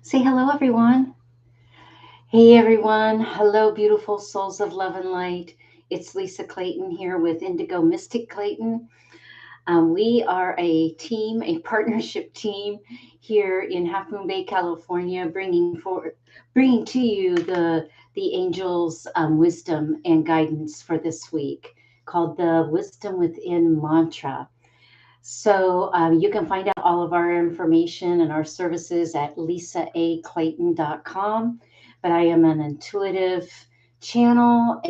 Say hello, everyone. Hey, everyone. Hello, beautiful souls of love and light. It's Lisa Clayton here with Indigo Mystic Clayton. We are a team, a partnership team here in Half Moon Bay, California, bringing to you the angels' wisdom and guidance for this week, called the Wisdom Within Mantra. So you can find out all of our information and our services at lisaaclayton.com. But I am an intuitive channel,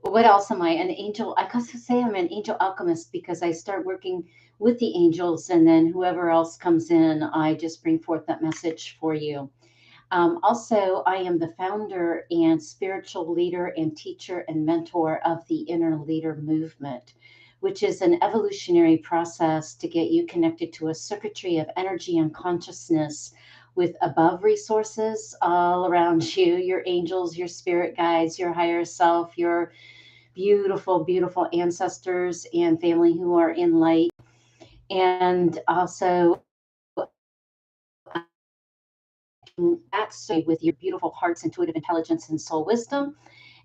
what else am I? An angel. I could say I'm an angel alchemist because I start working with the angels, and then whoever else comes in, I just bring forth that message for you. Also, I am the founder and spiritual leader and teacher and mentor of the Inner Leader Movement, which is an evolutionary process to get you connected to a circuitry of energy and consciousness with above resources all around you, your angels, your spirit guides, your higher self, your beautiful, beautiful ancestors and family who are in light. And also, connecting that with your beautiful heart's intuitive intelligence and soul wisdom,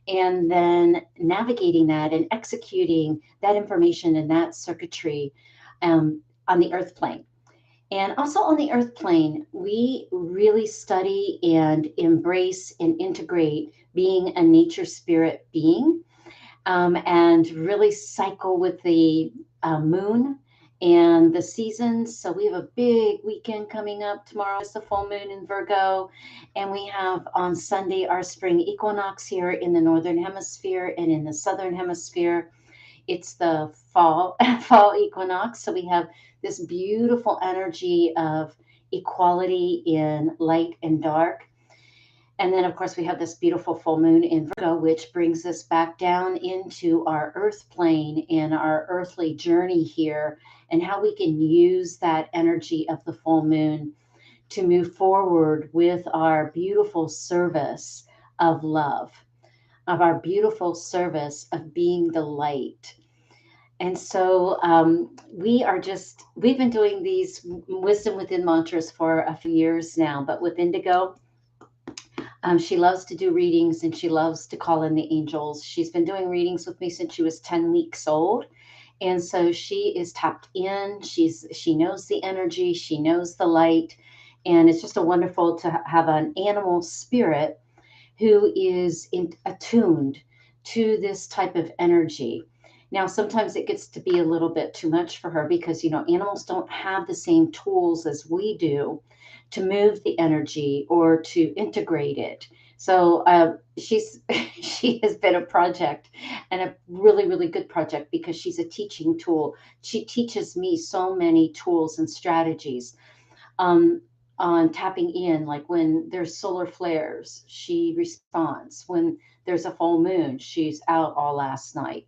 and then navigating that and executing that information and that circuitry on the earth plane. And also on the earth plane, we really study and embrace and integrate being a nature spirit being, and really cycle with the moon and the seasons. So we have a big weekend coming up. Tomorrow is the full moon in Virgo, and we have on Sunday our spring equinox here in the northern hemisphere, and in the southern hemisphere it's the fall fall equinox. So we have this beautiful energy of equality in light and dark. And then, of course, we have this beautiful full moon in Virgo, which brings us back down into our earth plane and our earthly journey here, and how we can use that energy of the full moon to move forward with our beautiful service of love, of our beautiful service of being the light. And so we've been doing these wisdom within mantras for a few years now, but with Indigo, she loves to do readings and she loves to call in the angels. She's been doing readings with me since she was 10 weeks old. And so she is tapped in. She knows the energy, she knows the light. And it's just a wonderful to have an animal spirit who is attuned to this type of energy. Now, sometimes it gets to be a little bit too much for her because, animals don't have the same tools as we do to move the energy or to integrate it. So she has been a project, and a really, really good project, because she's a teaching tool. She teaches me so many tools and strategies. On tapping in, like when there's solar flares, she responds. When there's a full moon, she's out all last night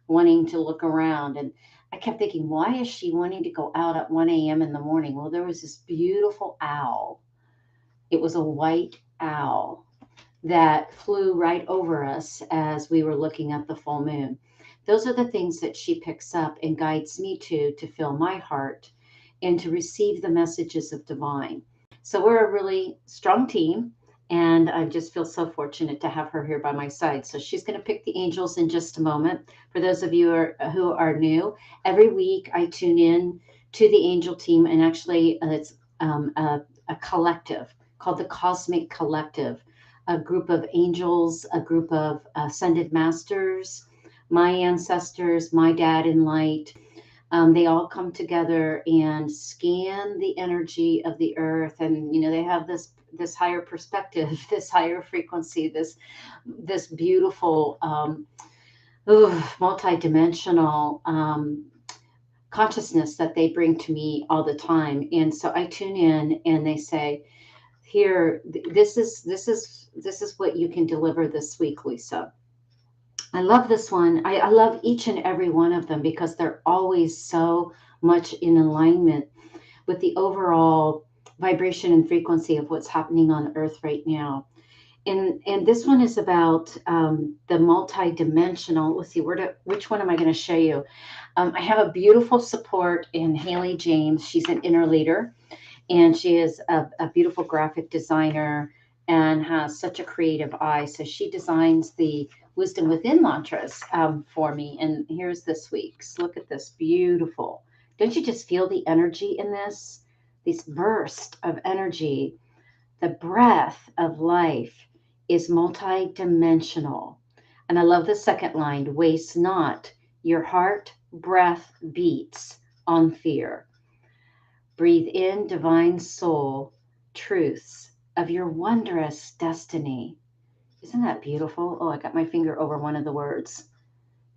wanting to look around. And I kept thinking, why is she wanting to go out at 1 a.m. in the morning? Well, there was this beautiful owl. It was a white owl that flew right over us as we were looking at the full moon. Those are the things that she picks up and guides me to fill my heart and to receive the messages of divine. So we're a really strong team, and I just feel so fortunate to have her here by my side. So she's going to pick the angels in just a moment. For those of you who are new, every week I tune in to the angel team, and actually it's a collective called the Cosmic Collective, a group of angels, a group of ascended masters, my ancestors, my dad in light. They all come together and scan the energy of the earth, and they have this higher perspective, this higher frequency, this beautiful multidimensional consciousness that they bring to me all the time. And so I tune in, and they say, "Here, this is what you can deliver this week, Lisa." I love this one. I love each and every one of them because they're always so much in alignment with the overall vibration and frequency of what's happening on Earth right now. And this one is about the multi-dimensional. Let's see, which one am I going to show you? I have a beautiful support in Haley James. She's an inner leader, And she is a beautiful graphic designer and has such a creative eye. So she designs the wisdom within mantras for me. And here's this week's. Look at this, beautiful. Don't you just feel the energy in this? This burst of energy. The breath of life is multidimensional. And I love the second line, waste not your heart breath beats on fear. Breathe in divine soul truths of your wondrous destiny. Isn't that beautiful? Oh, I got my finger over one of the words.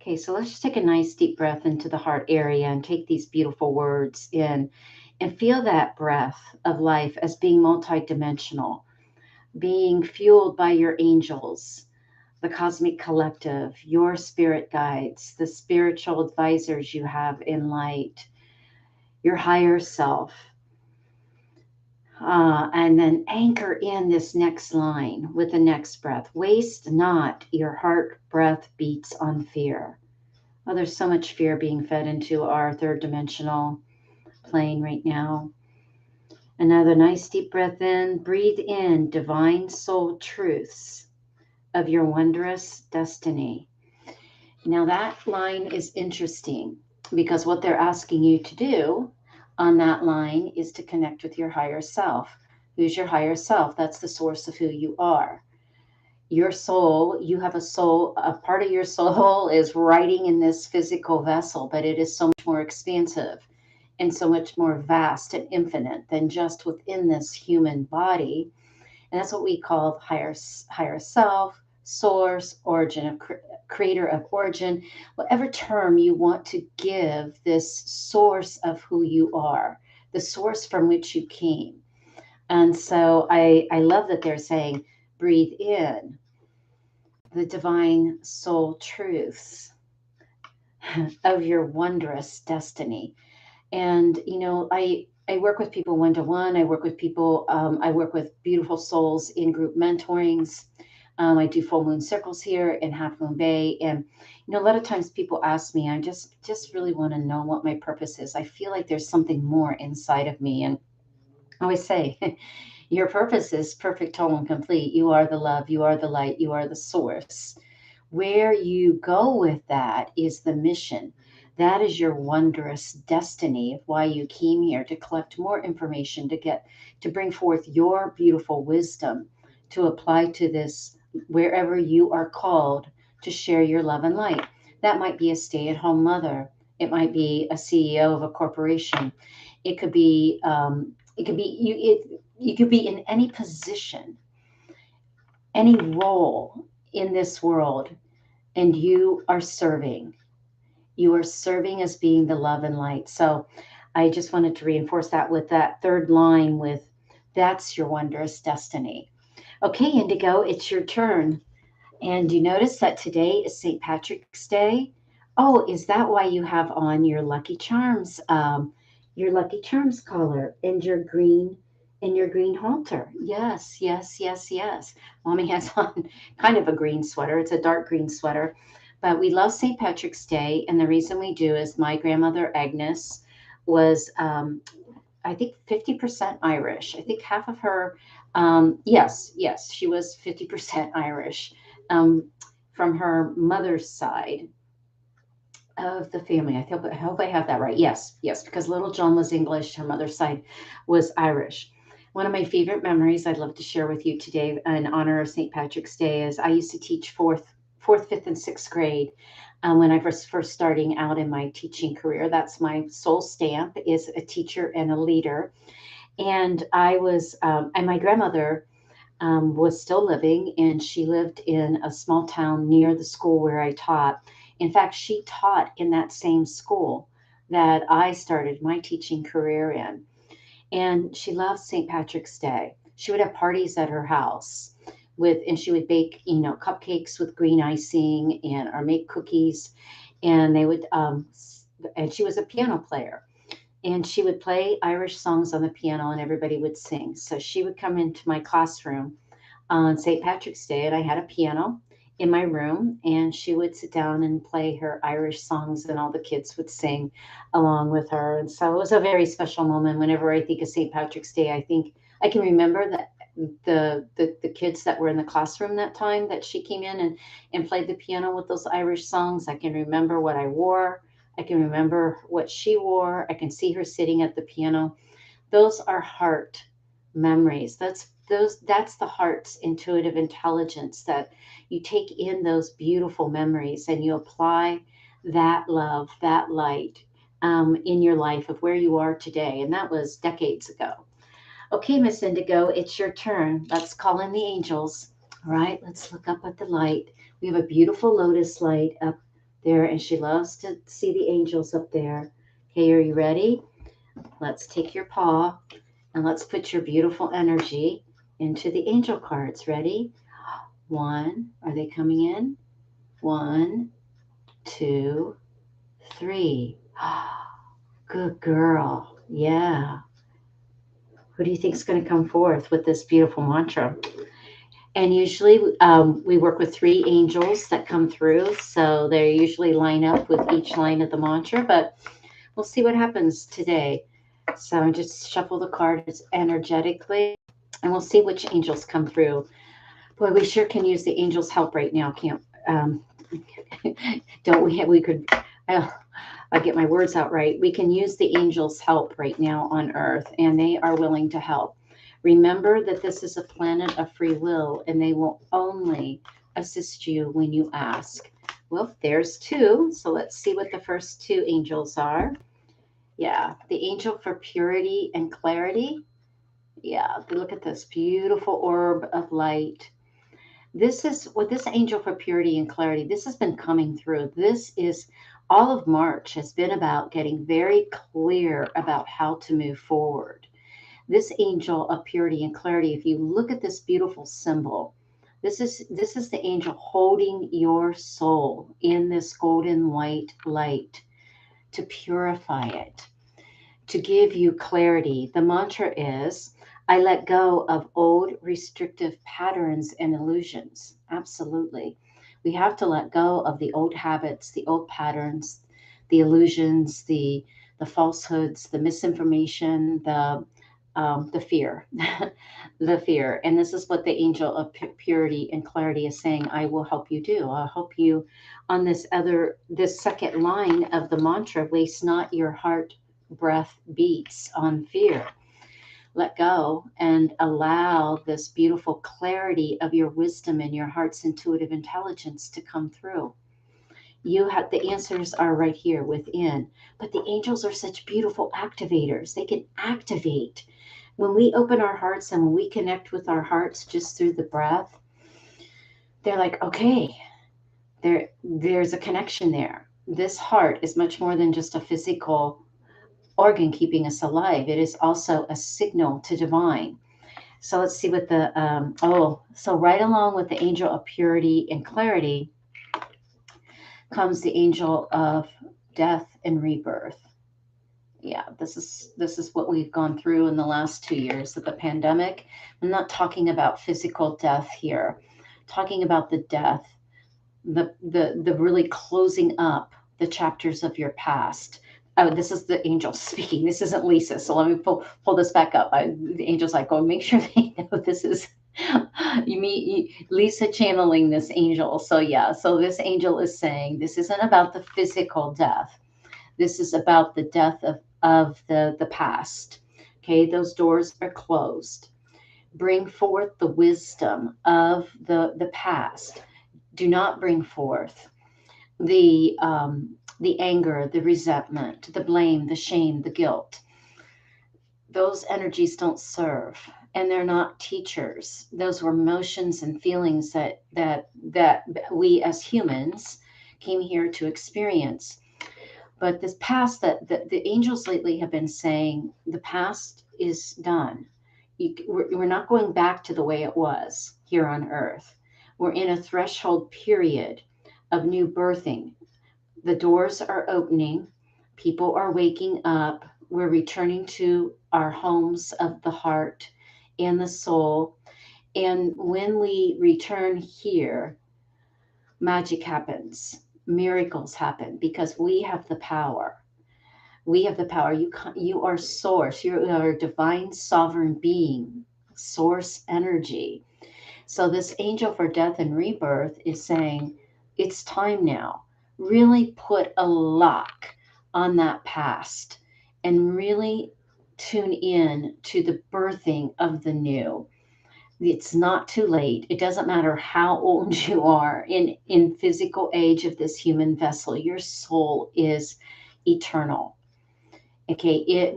Okay, so let's just take a nice deep breath into the heart area and take these beautiful words in and feel that breath of life as being multidimensional, being fueled by your angels, the cosmic collective, your spirit guides, the spiritual advisors you have in light, your higher self. And then anchor in this next line with the next breath. Waste not your heart breath beats on fear. Oh, there's so much fear being fed into our third dimensional plane right now. Another nice deep breath in. Breathe in divine soul truths of your wondrous destiny. Now, that line is interesting because what they're asking you to do on that line is to connect with your higher self. Who's your higher self? That's the source of who you are. Your soul, you have a soul, a part of your soul is riding in this physical vessel, but it is so much more expansive and so much more vast and infinite than just within this human body. And that's what we call higher self, source, origin of creator of origin, whatever term you want to give this source of who you are, the source from which you came. And so I love that they're saying, breathe in the divine soul truths of your wondrous destiny. And, you know, I work with people one to one. I work with people, I work with beautiful souls in group mentorings. I do full moon circles here in Half Moon Bay. And, you know, a lot of times people ask me, I just really want to know what my purpose is. I feel like there's something more inside of me. And I always say, your purpose is perfect, whole, and complete. You are the love, you are the light, you are the source. Where you go with that is the mission. That is your wondrous destiny of why you came here to collect more information, to bring forth your beautiful wisdom, to apply to this wherever you are called to share your love and light. That might be a stay-at-home mother. It might be a CEO of a corporation. It could be you. You could be in any position, any role in this world, and you are serving. You are serving as being the love and light. So I just wanted to reinforce that with that third line with that's your wondrous destiny. Okay, Indigo, it's your turn. And you notice that today is St. Patrick's Day. Oh, is that why you have on your Lucky Charms collar and your green halter? Yes, yes, yes, yes. Mommy has on kind of a green sweater. It's a dark green sweater, but we love St. Patrick's Day, and the reason we do is my grandmother Agnes was I think 50% Irish. I think half of her, yes, she was 50% Irish from her mother's side of the family. I hope I have that right. Yes, yes, because little John was English, her mother's side was Irish. One of my favorite memories I'd love to share with you today in honor of St. Patrick's Day is I used to teach fourth, fifth, and sixth grade when I was first starting out in my teaching career. That's my soul stamp is a teacher and a leader. And and my grandmother was still living, and she lived in a small town near the school where I taught. In fact, she taught in that same school that I started my teaching career in. And she loved St. Patrick's Day. She would have parties at her house and she would bake, cupcakes with green icing and or make cookies. And and she was a piano player and she would play Irish songs on the piano and everybody would sing. So she would come into my classroom on St. Patrick's Day and I had a piano in my room, and she would sit down and play her Irish songs, and all the kids would sing along with her. And so it was a very special moment. Whenever I think of St. Patrick's Day, I think I can remember that the kids that were in the classroom that time that she came in and played the piano with those Irish songs. I can remember what I wore. I can remember what she wore. I can see her sitting at the piano. Those are heart memories. That's the heart's intuitive intelligence, that you take in those beautiful memories and you apply that love, that light, in your life of where you are today. And that was decades ago. Okay, Miss Indigo, it's your turn. Let's call in the angels. All right, let's look up at the light. We have a beautiful lotus light up there, and she loves to see the angels up there. Okay, are you ready? Let's take your paw and let's put your beautiful energy into the angel cards. Ready? One. Are they coming in? One, two, three. Good girl. Yeah. Who do you think is going to come forth with this beautiful mantra? And usually we work with three angels that come through. So they usually line up with each line of the mantra, but we'll see what happens today. So just shuffle the cards energetically and we'll see which angels come through. Boy, we sure can use the angels' help right now, can't don't we? We could, I'll get my words out right. We can use the angels' help right now on Earth, and they are willing to help. Remember that this is a planet of free will, and they will only assist you when you ask. Well, there's two. So let's see what the first two angels are. Yeah, the angel for purity and clarity. Yeah, look at this beautiful orb of light. This is what this angel for purity and clarity, this has been coming through. This is all of March has been about getting very clear about how to move forward. This angel of purity and clarity, if you look at this beautiful symbol, this is the angel holding your soul in this golden white light to purify it, to give you clarity. The mantra is, I let go of old restrictive patterns and illusions. Absolutely. We have to let go of the old habits, the old patterns, the illusions, the falsehoods, the misinformation, the fear, the fear. And this is what the angel of purity and clarity is saying. I will help you do. I'll help you on this second line of the mantra. Waste not your heart breath beats on fear. Let go and allow this beautiful clarity of your wisdom and your heart's intuitive intelligence to come through. You have the answers are right here within, but the angels are such beautiful activators. They can activate when we open our hearts and when we connect with our hearts just through the breath. They're like, okay, there's a connection there. This heart is much more than just a physical organ keeping us alive. It is also a signal to divine. So let's see what so right along with the angel of purity and clarity comes the angel of death and rebirth. Yeah, this is what we've gone through in the last 2 years of the pandemic. I'm not talking about physical death here, talking about the death, the really closing up the chapters of your past. Oh, this is the angel speaking. This isn't Lisa. So let me pull this back up. The angel's like, oh, make sure they know this is Lisa channeling this angel. So yeah, so this angel is saying this isn't about the physical death. This is about the death of the past. Okay, those doors are closed. Bring forth the wisdom of the past. Do not bring forth the anger, the resentment, the blame, the shame, the guilt. Those energies don't serve, and they're not teachers. Those were emotions and feelings that we as humans came here to experience. But this past, that the angels lately have been saying, the past is done. We're not going back to the way it was here on Earth. We're in a threshold period of new birthing. The doors are opening. People are waking up. We're returning to our homes of the heart and the soul. And when we return here, magic happens, miracles happen because we have the power. We have the power. You are source. You are a divine sovereign being, source energy. So this angel for death and rebirth is saying it's time now. Really put a lock on that past and really tune in to the birthing of the new. It's not too late. It doesn't matter how old you are in physical age of this human vessel. Your soul is eternal. Okay, it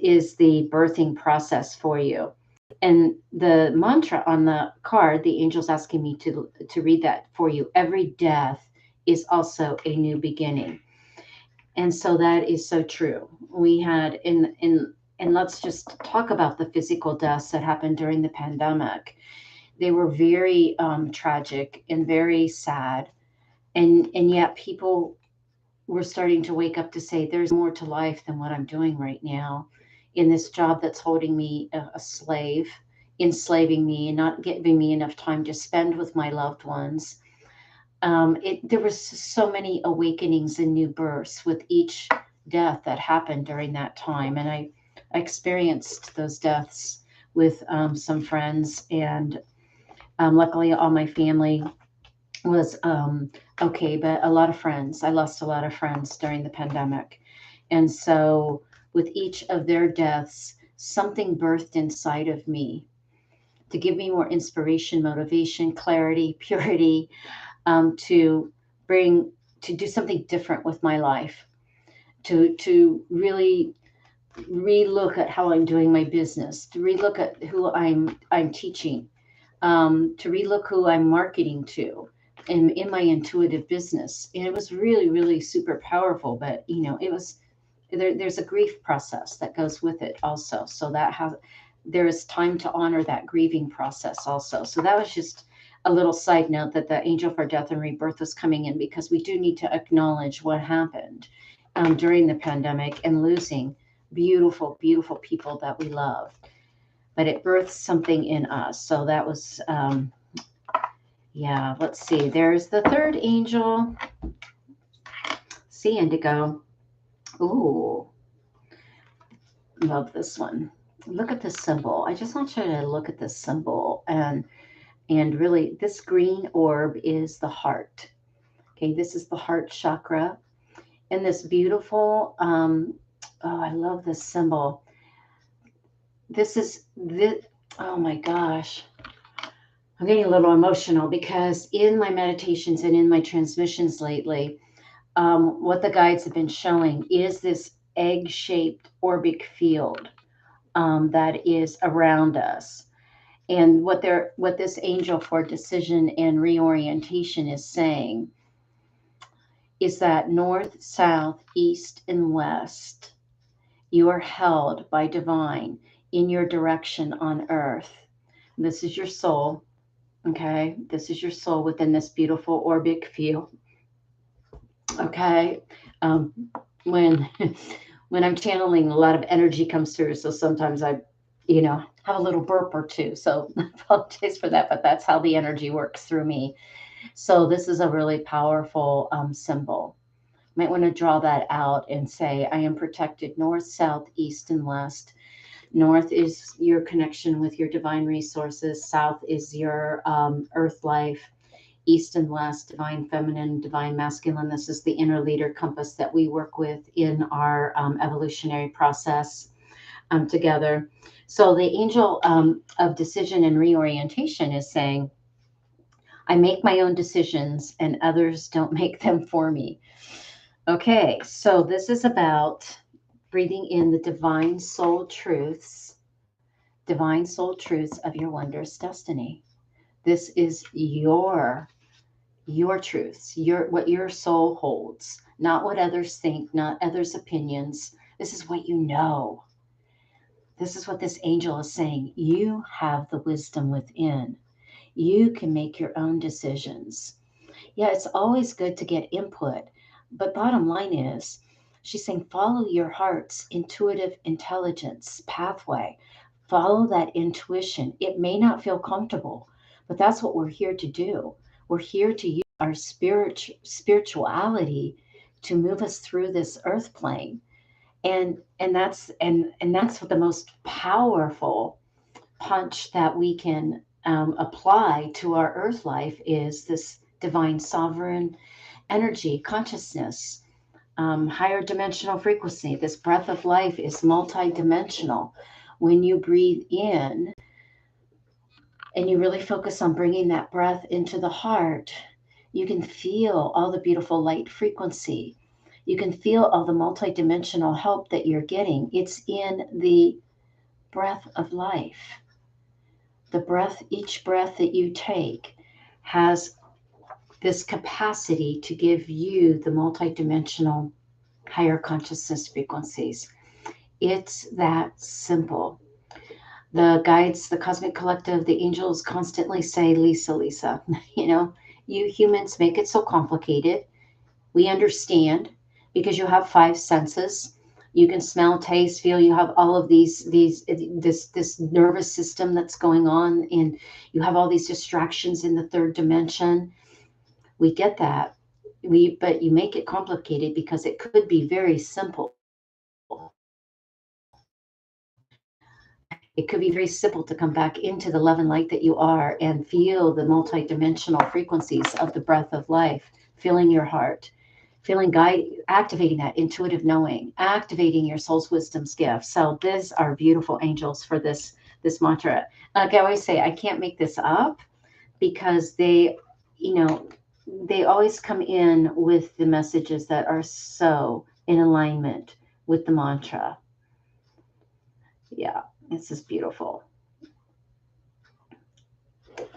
is the birthing process for you. And the mantra on the card, the angel's asking me to read that for you. Every death is also a new beginning. And so that is so true. We had in and let's just talk about the physical deaths that happened during the pandemic. They were very tragic and very sad, and yet people were starting to wake up to say there's more to life than what I'm doing right now in this job that's holding me a slave, enslaving me, and not giving me enough time to spend with my loved ones. There was so many awakenings and new births with each death that happened during that time, and I experienced those deaths with some friends, and luckily all my family was okay, but a lot of friends. I lost a lot of friends during the pandemic. And so, with each of their deaths, something birthed inside of me to give me more inspiration, motivation, clarity, purity, to bring, to do something different with my life, to really relook at how I'm doing my business, to relook at who I'm teaching, to relook who I'm marketing to in my intuitive business. And it was really, really super powerful. But it was there's a grief process that goes with it also. So there is time to honor that grieving process also. So that was just a little side note that the angel for death and rebirth was coming in because we do need to acknowledge what happened during the pandemic and losing beautiful, beautiful people that we love. But it birthed something in us. So that was, yeah, let's see. There's the third angel. See, Indigo. Ooh, love this one. Look at this symbol. I just want you to look at this symbol and really this green orb is the heart. Okay, this is the heart chakra. And this beautiful, oh, I love this symbol. This is this, oh my gosh. I'm getting a little emotional because in my meditations and in my transmissions lately, what the guides have been showing is this egg-shaped orbic field that is around us. And what this angel for decision and reorientation is saying is that north, south, east, and west, you are held by divine in your direction on earth. This is your soul. Okay, this is your soul within this beautiful orbic field. Okay, um, when when I'm channeling, a lot of energy comes through, so sometimes I, have a little burp or two. So I apologize for that, but that's how the energy works through me. So this is a really powerful symbol. Might want to draw that out and say, I am protected north, south, east, and west. North is your connection with your divine resources. South is your earth life. East and west, divine feminine, divine masculine. This is the inner leader compass that we work with in our evolutionary process together. So the angel of decision and reorientation is saying, I make my own decisions and others don't make them for me. Okay, so this is about breathing in the divine soul truths of your wondrous destiny. This is your truths, what your soul holds, not what others think, not others' opinions. This is what you know. This is what this angel is saying. You have the wisdom within. You can make your own decisions. Yeah, it's always good to get input, but bottom line is, she's saying follow your heart's intuitive intelligence pathway. Follow that intuition. It may not feel comfortable, but that's what we're here to do. We're here to use our spirituality to move us through this earth plane. And that's what the most powerful punch that we can apply to our earth life is this divine sovereign energy consciousness, higher dimensional frequency. This breath of life is multidimensional. When you breathe in and you really focus on bringing that breath into the heart, you can feel all the beautiful light frequency. You can feel all the multidimensional help that you're getting. It's in the breath of life. The breath, each breath that you take has this capacity to give you the multidimensional higher consciousness frequencies. It's that simple. The guides, the cosmic collective, the angels constantly say, Lisa, Lisa, you humans make it so complicated. We understand because you have five senses. You can smell, taste, feel. You have all of this nervous system that's going on, and you have all these distractions in the third dimension. We get that. But you make it complicated because it could be very simple. It could be very simple to come back into the love and light that you are and feel the multidimensional frequencies of the breath of life, filling your heart, feeling guide, activating that intuitive knowing, activating your soul's wisdom's gift. So these are beautiful angels for this mantra. Like I always say, I can't make this up because they always come in with the messages that are so in alignment with the mantra. Yeah, this is beautiful.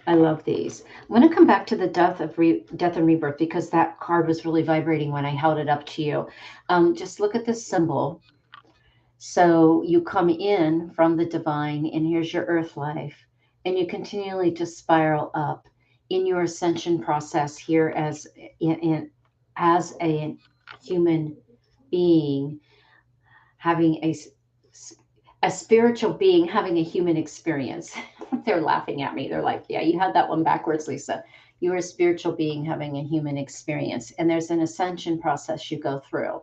I love these. I'm going to come back to the death and rebirth because that card was really vibrating when I held it up to you. Just look at this symbol. So you come in from the divine, and here's your earth life, and you continually just spiral up in your ascension process here as a human being, having a spiritual being having a human experience. They're laughing at me. They're like, yeah, you had that one backwards, Lisa. You're a spiritual being having a human experience. And there's an ascension process you go through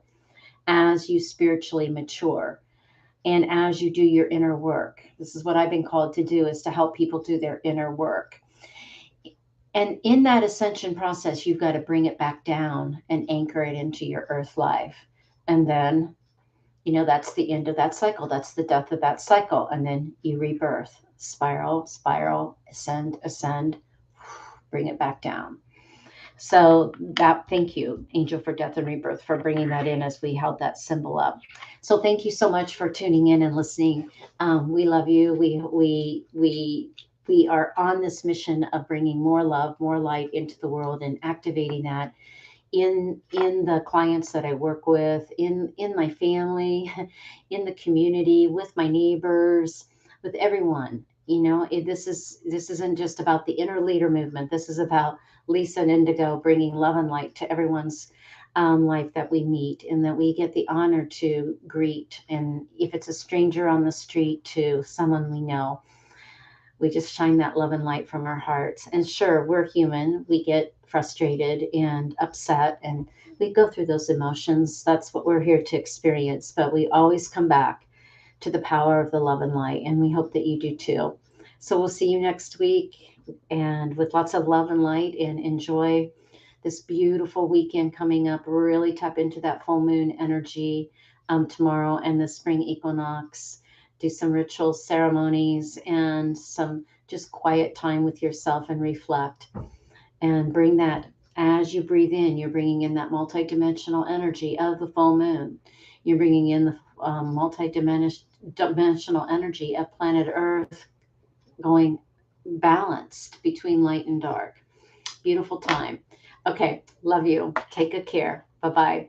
as you spiritually mature and as you do your inner work. This is what I've been called to do, is to help people do their inner work. And in that ascension process, you've got to bring it back down and anchor it into your earth life. And then that's the end of that cycle. That's the death of that cycle. And then you rebirth, spiral, ascend, bring it back down. So thank you, Angel, for death and rebirth, for bringing that in as we held that symbol up. So thank you so much for tuning in and listening. We love you. We are on this mission of bringing more love, more light into the world and activating that in the clients that I work with, in my family, in the community, with my neighbors, with everyone. This isn't just about the inner leader movement. This is about Lisa and Indigo bringing love and light to everyone's life that we meet, and that we get the honor to greet. And if it's a stranger on the street to someone we know, we just shine that love and light from our hearts. And sure, we're human. We get frustrated and upset, and we go through those emotions. That's what we're here to experience. But we always come back to the power of the love and light, and we hope that you do too. So we'll see you next week, and with lots of love and light, and enjoy this beautiful weekend coming up. Really tap into that full moon energy tomorrow and the spring equinox. Do some ritual ceremonies and some just quiet time with yourself and reflect. And bring that, as you breathe in, you're bringing in that multidimensional energy of the full moon. You're bringing in the multidimensional energy of planet Earth, going balanced between light and dark. Beautiful time. Okay, love you. Take good care. Bye-bye.